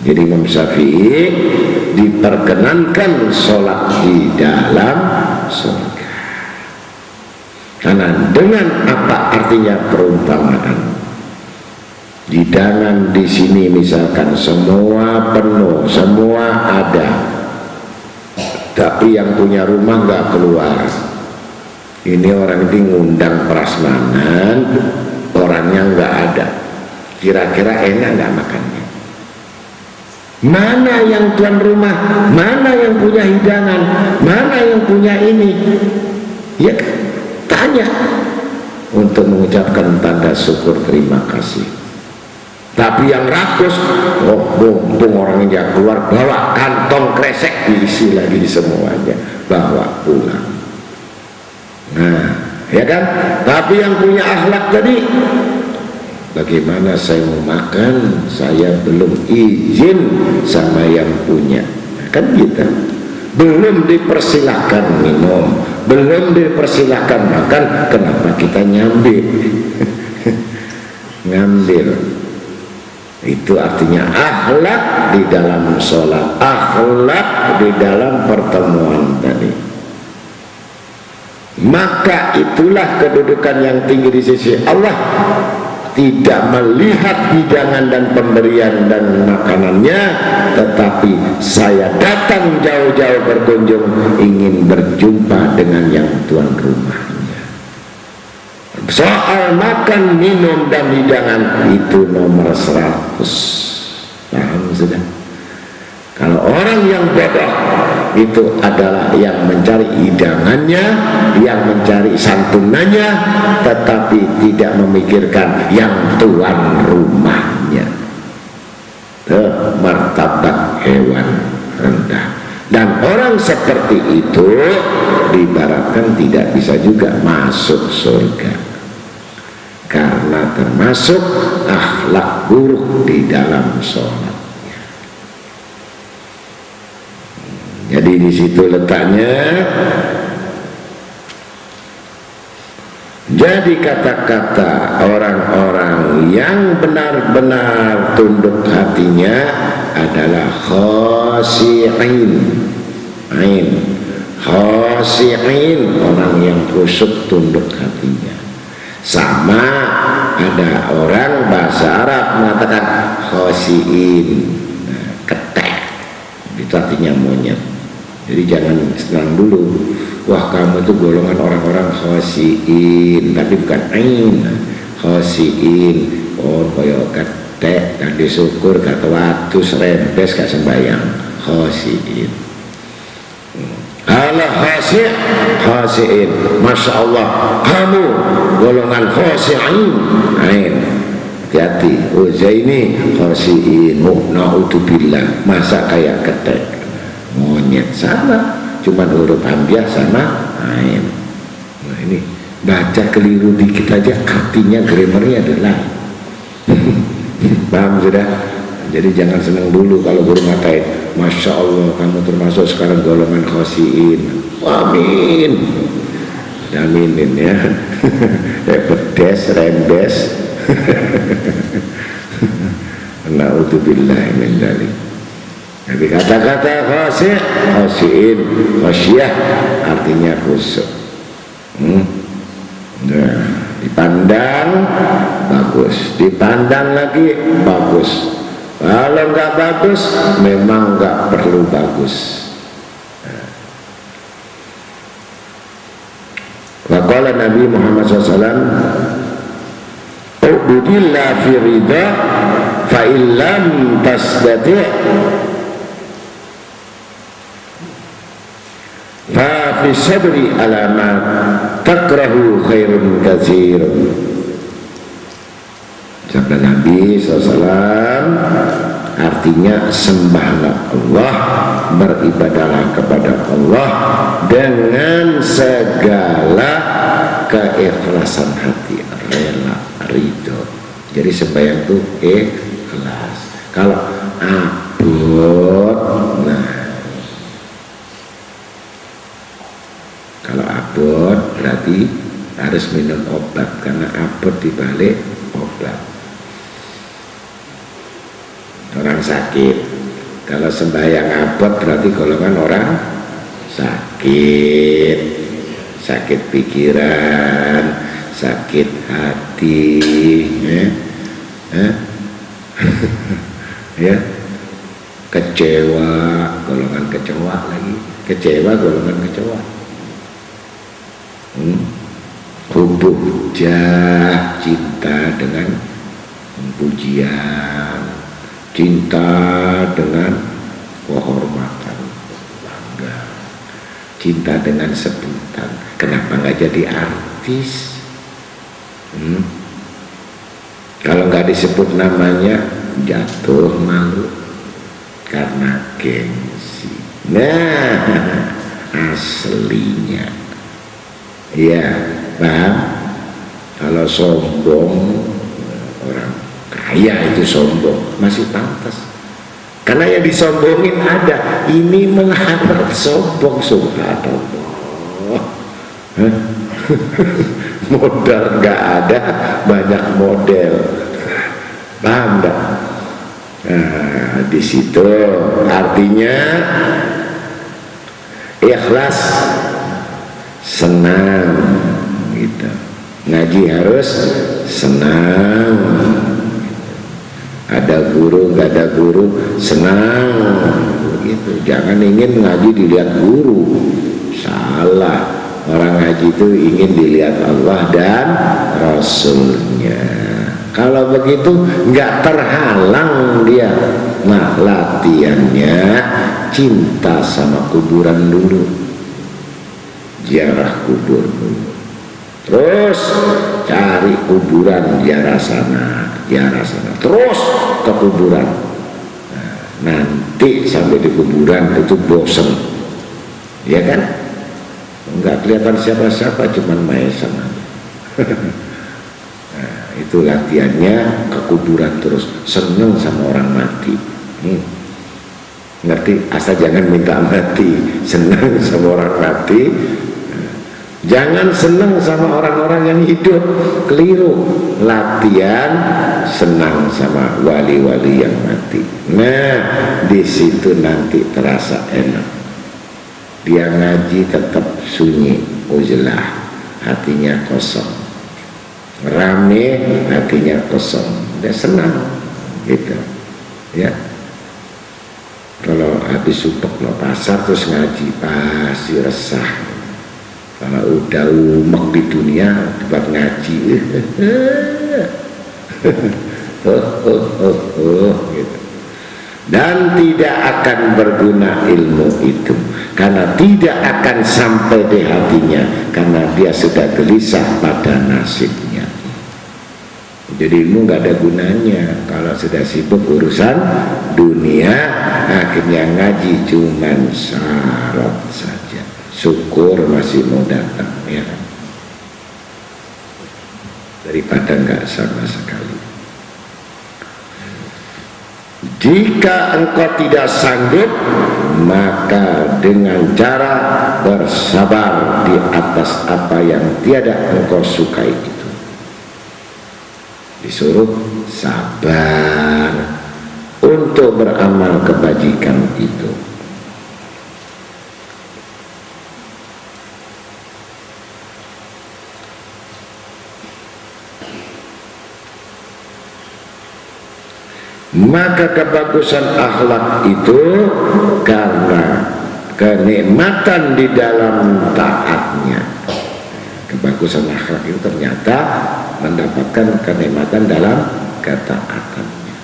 Jadi Imam Syafi'i diperkenankan sholat di dalam surga. Karena dengan apa artinya perumpamaan? Hidangan di sini misalkan semua penuh, semua ada, tapi yang punya rumah nggak keluar. Ini orang ini ngundang prasmanan, orangnya nggak ada. Kira-kira enak nggak makannya? Mana yang tuan rumah, mana yang punya hidangan, mana yang punya ini? Ya tanya untuk mengucapkan tanda syukur terima kasih. Tapi yang rakus, oh mumpung orang ini keluar, bawa kantong kresek, diisi lagi semuanya, bawa pulang. Nah, ya kan? Tapi yang punya akhlak tadi, bagaimana saya mau makan, saya belum izin sama yang punya. Kan gitu. Belum dipersilahkan minum, belum dipersilahkan makan, kenapa kita nyambil? Ngambil. Itu artinya akhlak di dalam sholat, akhlak di dalam pertemuan tadi. Maka itulah kedudukan yang tinggi di sisi Allah. Tidak melihat hidangan dan pemberian dan makanannya, tetapi saya datang jauh-jauh berkunjung ingin berjumpa dengan yang tuan rumahnya. Soal makan, minum, dan hidangan itu nomor 100. Paham sudah? Kalau orang yang bodoh itu adalah yang mencari hidangannya, yang mencari santunannya, tetapi tidak memikirkan yang tuan rumahnya. Martabat hewan rendah. Dan orang seperti itu diibaratkan tidak bisa juga masuk surga, karena termasuk akhlak buruk di dalam sholat. Jadi di situ letaknya. Jadi kata-kata orang-orang yang benar-benar tunduk hatinya adalah khashi'in. Khashi'in, orang yang khusyuk tunduk hatinya. Sama ada orang bahasa Arab mengatakan khashi'in, ketek, itu artinya monyet. Jadi jangan senang dulu, wah kamu itu golongan orang-orang khashi'in, tapi bukan ain. Khashi'in, oh koyo ketek dan disyukur kata waktu serempes gak sembayang. Khashi'in. Ala khashi'in, masya Allah kamu golongan khashi'in. Ain, hati-hati. Oh ini khashi'in, na'udzubillah, masa kayak ketek monyet. Sama, cuman huruf hamzah sama ain. Nah ini baca keliru dikit aja artinya grammarnya adalah paham sudah? Jadi jangan senang dulu kalau guru ngatain masya Allah kamu termasuk sekarang golongan khashi'in. Amin, aminin ya. Pedes rembes. Na'udzubillah min dzalik. Jadi kata-kata khashi'in, khasyah artinya khusyuk. Nah, dipandang bagus, dipandang lagi bagus. Kalau nggak bagus, memang nggak perlu bagus. Waqala Nabi Muhammad SAW, "Ubudillah fi ridha, fa illam tasdati' fa fi sabri ala ma takrahu khairun katsir." Sabda Nabi SAW artinya sembahlah Allah, beribadahlah kepada Allah dengan segala keikhlasan hati, rela, ridho. Jadi sembahyang itu ikhlas. Kalau abot, nah kalau abot berarti harus minum obat, karena abot dibalik obat. Orang sakit. Kalau sembahyang abot berarti golongan orang sakit, sakit pikiran, sakit hati, ya, kecewa, golongan kecewa lagi, kecewa golongan kecewa. Hubub jah, cinta dengan pujian, cinta dengan kehormatan, bangga, cinta dengan sebutan. Kenapa nggak jadi artis? Kalau nggak disebut namanya jatuh malu karena gengsi. Nah, aslinya ya, paham? Kalau sombong, orang kaya itu sombong masih pantas, karena yang disombongin ada. Ini melarat sombong, subhanallah. Modal nggak ada, banyak model, paham nggak? Nah, di situ artinya ikhlas, senang gitu. Ngaji harus senang. Ada guru, nggak ada guru, senang gitu. Jangan ingin ngaji dilihat guru, salah. Orang ngaji itu ingin dilihat Allah dan Rasulnya. Kalau begitu nggak terhalang dia. Nah, latihannya cinta sama kuburan dulu, ziarah kubur dulu, terus cari kuburan, ziarah sana, terus ke kuburan. Nah, nanti sampai di kuburan itu bosen, ya kan? Nggak kelihatan siapa-siapa, cuman maesan. Nah, itu latihannya ke kuburan terus, seneng sama orang mati. Ngerti? Asal jangan minta mati, senang sama orang mati. Jangan senang sama orang-orang yang hidup, keliru. Latihan senang sama wali-wali yang mati. Nah, di situ nanti terasa enak. Dia ngaji tetap sunyi, uzlah, hatinya kosong. Rame, hatinya kosong. Dia senang, gitu, ya. Kalau habis supek lo pasar terus ngaji pasti resah. Kalau udah umek di dunia buat ngaji, gitu. Dan tidak akan berguna ilmu itu, karena tidak akan sampai di hatinya, karena dia sudah gelisah pada nasibnya. Jadi ilmu nggak ada gunanya kalau sudah sibuk urusan dunia. Akhirnya ngaji cuman syarat saja, syukur masih mau datang, ya, daripada nggak sama sekali. Jika engkau tidak sanggup, maka dengan cara bersabar di atas apa yang tiada engkau sukai itu. Disuruh sabar untuk beramal kebajikan itu. Maka kebagusan akhlak itu karena kenikmatan di dalam taatnya. Kebagusan akhlak itu ternyata mendapatkan kenikmatan dalam ketaatannya.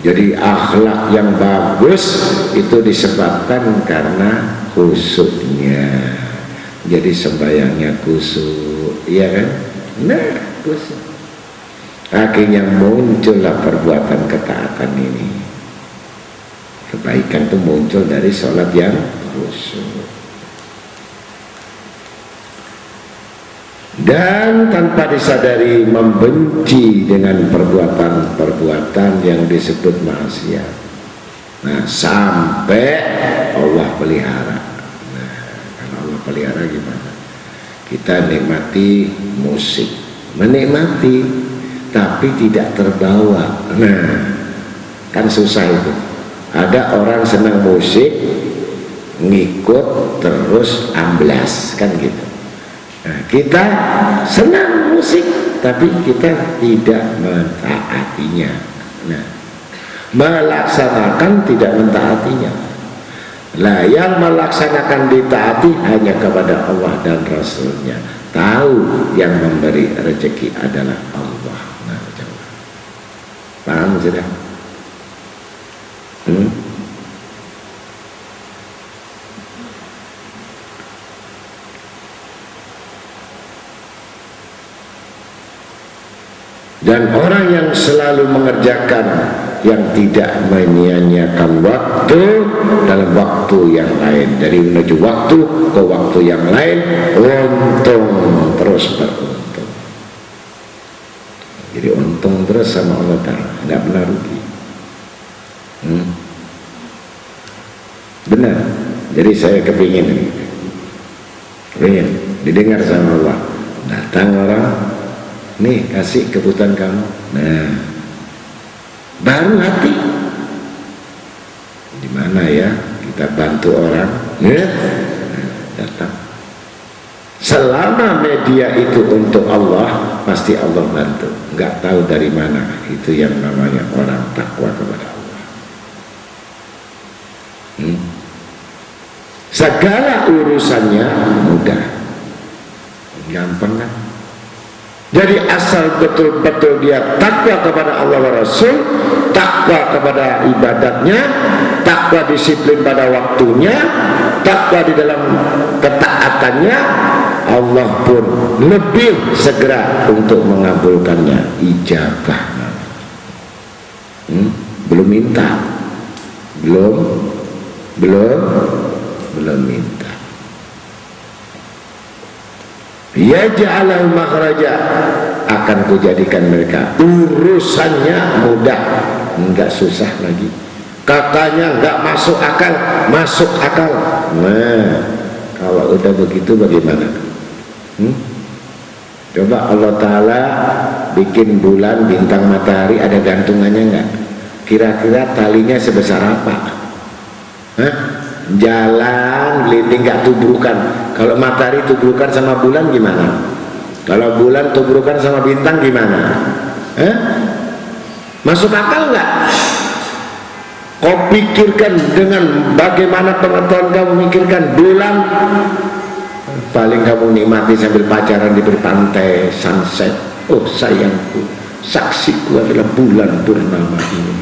Jadi akhlak yang bagus itu disebabkan karena khusyuknya. Jadi sembahyangnya khusyuk, iya kan? Nah, khusyuk. Akhirnya muncullah perbuatan ketaatan ini. Kebaikan itu muncul dari sholat yang khusyuk. Dan tanpa disadari membenci dengan perbuatan-perbuatan yang disebut maksiat. Nah, sampai Allah pelihara. Nah, kalau Allah pelihara gimana? Kita nikmati musik, menikmati, tapi tidak terbawa. Nah, kan susah itu. Ada orang senang musik ngikut terus amblas kan gitu. Nah, kita senang musik tapi kita tidak mentaatinya. Nah, melaksanakan tidak mentaatinya. Lah yang melaksanakan ditaati hanya kepada Allah dan Rasulnya. Tahu yang memberi rezeki adalah Allah. Nah, coba. Paham sudah? Dan orang yang selalu mengerjakan yang tidak menyia-nyiakan waktu dalam waktu yang lain, dari menuju waktu ke waktu yang lain, untung terus beruntung. Jadi untung terus sama Allah Ta'ala, nggak pernah rugi. Benar. Jadi saya kepingin didengar sama Allah. Datang orang, nih kasih kebutuhan kamu. Nah, baru hati. Di mana ya kita bantu orang? Nah, datang. Selama media itu untuk Allah, pasti Allah bantu. Nggak tahu dari mana itu yang namanya orang takwa kepada Allah. Segala urusannya mudah, gampang kan? Jadi asal betul-betul dia takwa kepada Allah wa Rasul, takwa kepada ibadatnya, takwa disiplin pada waktunya, takwa di dalam ketaatannya, Allah pun lebih segera untuk mengabulkannya. Ijabah. Belum minta, belum minta. Yaj'alahu makhraja, akan kujadikan mereka urusannya mudah, enggak susah lagi. Katanya enggak masuk akal, masuk akal. Nah, kalau udah begitu bagaimana? Coba Allah Ta'ala bikin bulan, bintang, matahari, ada gantungannya enggak? Kira-kira talinya sebesar apa? Jalan gelinding nggak tubrukan. Kalau matahari tubrukan sama bulan gimana? Kalau bulan tubrukan sama bintang gimana? Masuk akal nggak? Kau pikirkan dengan bagaimana pengetahuan kamu mikirkan bulan, paling kamu nikmati sambil pacaran di pantai sunset. Oh sayangku, saksiku adalah bulan purnama ini.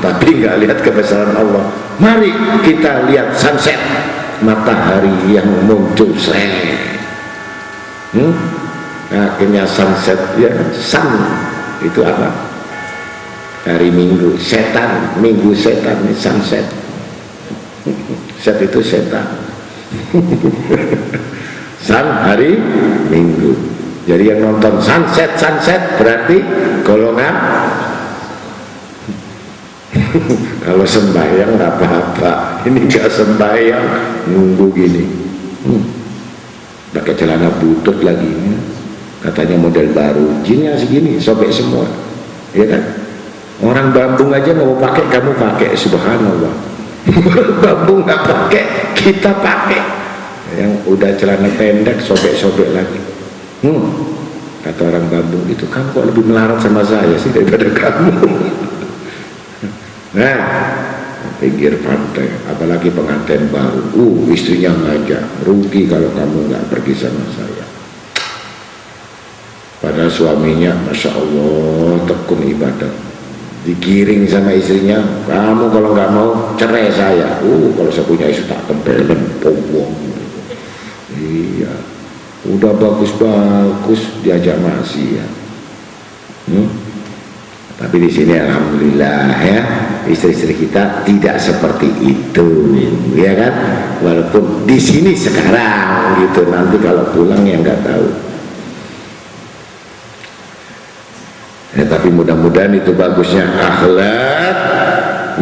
Tapi nggak lihat kebesaran Allah. Mari kita lihat sunset, matahari yang muncul akhirnya sunset ya. Sun itu apa? Hari Minggu, setan, Minggu setan, sunset. Set itu setan. Sun hari Minggu. Jadi yang nonton sunset berarti golongan. Kalau sembahyang nggak apa-apa, ini nggak sembahyang nunggu gini, pakai celana butut lagi, katanya model baru, jinnya segini, sobek semua, ya kan? Orang bambu aja mau pakai, kamu pakai, subhanallah. Bambu nggak pakai, kita pakai. Yang udah celana pendek, sobek-sobek lagi. Kata orang bambu itu, kamu kok lebih melarat sama saya sih daripada kamu. Nah, pinggir pantai, apalagi pengantin baru, istrinya ngajak, rugi kalau kamu nggak pergi sama saya. Padahal suaminya, masya Allah, tekun ibadah, digiring sama istrinya, kamu kalau nggak mau cerai saya. Kalau saya punya istri tak tempelin, powong. Iya, udah bagus-bagus diajak maksiat. Tapi di sini alhamdulillah ya, istri-istri kita tidak seperti itu, ya kan? Walaupun di sini sekarang gitu, nanti kalau pulang ya nggak tahu. Ya, tapi mudah-mudahan itu bagusnya akhlak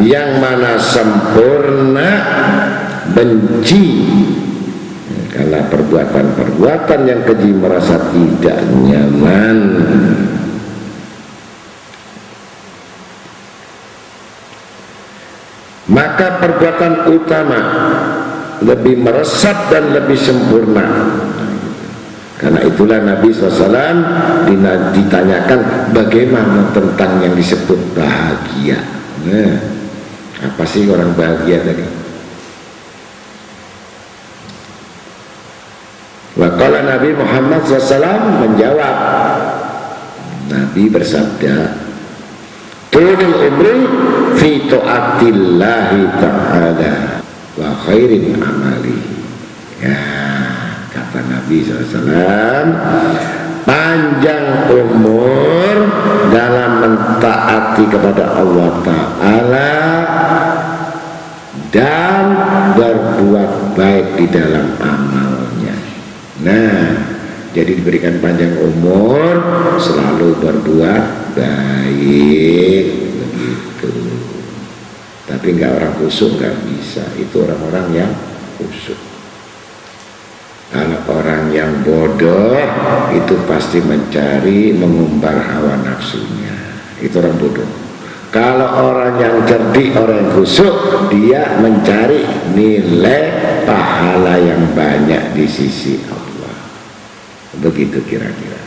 yang mana sempurna, benci karena perbuatan-perbuatan yang keji, merasa tidak nyaman maka perbuatan utama lebih meresap dan lebih sempurna. Karena itulah Nabi SAW ditanyakan bagaimana tentang yang disebut bahagia. Nah, apa sih orang bahagia tadi? Wakala Nabi Muhammad SAW menjawab, Nabi bersabda, tulul umri fi ta'atillahi ta'ala wa khairin amali. Ya, kata Nabi SAW, panjang umur dalam mentaati kepada Allah Ta'ala dan berbuat baik di dalam amalnya. Nah, jadi diberikan panjang umur, selalu berbuat baik, begitu. Tapi nggak orang khusyuk, nggak bisa. Itu orang-orang yang khusyuk. Kalau orang yang bodoh itu pasti mencari, mengumbar hawa nafsunya. Itu orang bodoh. Kalau orang yang cerdik, orang yang khusyuk, dia mencari nilai pahala yang banyak di sisi Allah. Begitu kira-kira.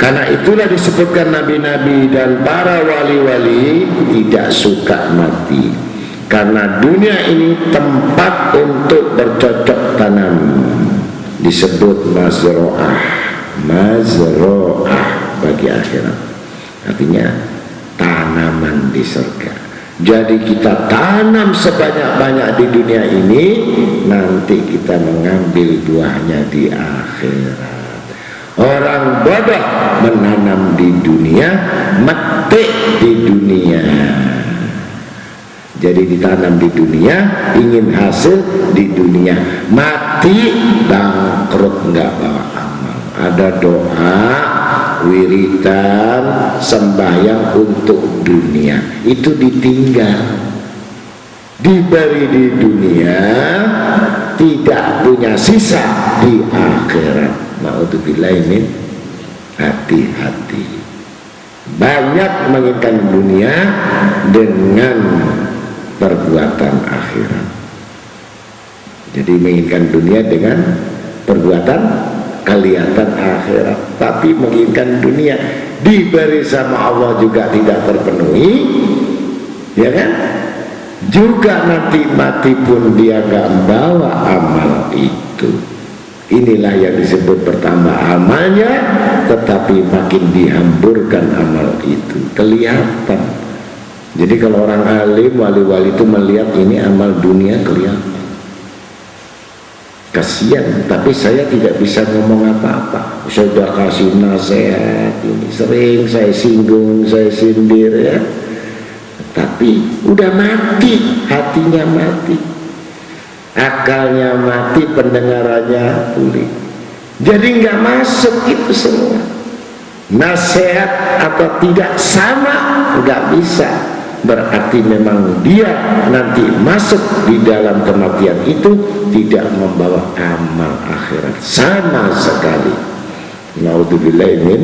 Karena itulah disebutkan nabi-nabi dan para wali-wali tidak suka mati, karena dunia ini tempat untuk bercocok tanam, disebut mazro'ah, mazro'ah bagi akhirat, artinya tanaman di surga. Jadi kita tanam sebanyak-banyak di dunia ini, nanti kita mengambil buahnya di akhirat. Orang bodoh menanam di dunia, metik di dunia. Jadi ditanam di dunia, ingin hasil di dunia, mati bangkrut, nggak bawa amal. Ada doa, wiridan, sembahyang untuk dunia, itu ditinggal, diberi di dunia, tidak punya sisa di akhirat. Ma'udzubillah, ini hati-hati. Banyak menginginkan dunia dengan perbuatan akhirat. Jadi menginginkan dunia dengan perbuatan kelihatan akhirat, tapi menginginkan dunia diberi sama Allah juga tidak terpenuhi, ya kan? Juga nanti mati pun dia gak membawa amal itu. Inilah yang disebut pertama amalnya, tetapi makin dihamburkan amal itu, kelihatan. Jadi kalau orang alim, wali-wali itu melihat ini amal dunia kelihatan. Kasihan, tapi saya tidak bisa ngomong apa-apa. Saya sudah kasih nasihat, ini sering saya singgung, saya sindir, ya. Tapi udah mati, hatinya mati, akalnya mati, pendengarannya pulih. Jadi nggak masuk itu semua. Nasihat atau tidak sama, nggak bisa. Berarti memang dia nanti masuk di dalam kematian itu tidak membawa amal akhirat sama sekali. Naudzubillah min.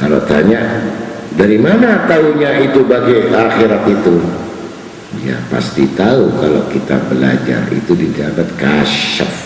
Kalau tanya dari mana tahunya itu bagi akhirat itu, ya pasti tahu kalau kita belajar itu didapat kasyaf.